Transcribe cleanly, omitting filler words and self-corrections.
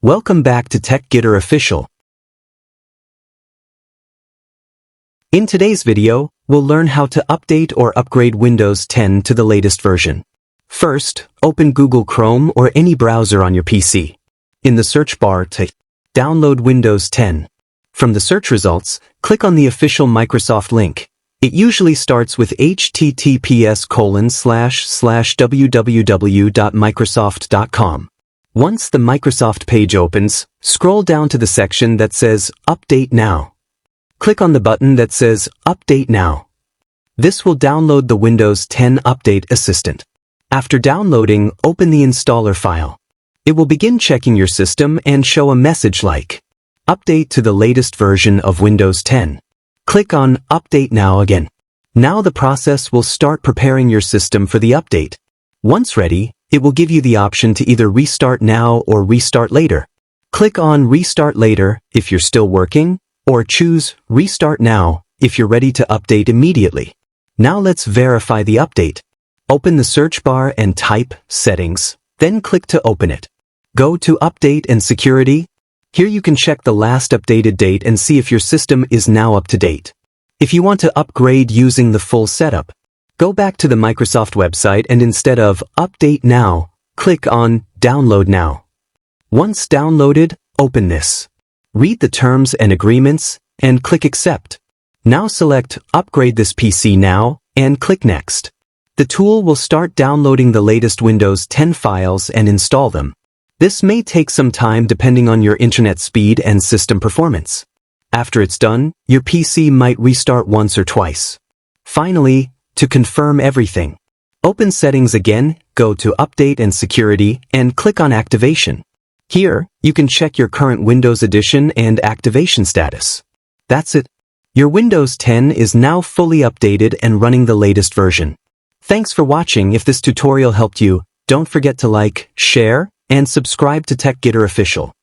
Welcome back to TechGetter Official. In today's video, we'll learn how to update or upgrade Windows 10 to the latest version. First, open Google Chrome or any browser on your PC. In the search bar, type download Windows 10. From the search results, click on the official Microsoft link. It usually starts with https://www.microsoft.com. Once the Microsoft page opens, scroll down to the section that says Update Now. Click on the button that says Update Now. This will download the Windows 10 Update Assistant. After downloading, open the installer file. It will begin checking your system and show a message like, Update to the latest version of Windows 10. Click on Update Now again. Now the process will start preparing your system for the update. Once ready, it will give you the option to either restart now or restart later. Click on Restart Later if you're still working, or choose Restart Now if you're ready to update immediately. Now let's verify the update. Open the search bar and type Settings, then click to open it. Go to Update and Security. Here you can check the last updated date and see if your system is now up to date. If you want to upgrade using the full setup, go back to the Microsoft website and instead of Update Now, click on Download Now. Once downloaded, open this. Read the terms and agreements and click Accept. Now select Upgrade this PC now and click Next. The tool will start downloading the latest Windows 10 files and install them. This may take some time depending on your internet speed and system performance. After it's done, your PC might restart once or twice. Finally, to confirm everything, open Settings again, go to Update and Security, and click on Activation. Here, you can check your current Windows edition and activation status. That's it. Your Windows 10 is now fully updated and running the latest version. Thanks for watching. If this tutorial helped you, don't forget to like, share, and subscribe to TechGetter Official.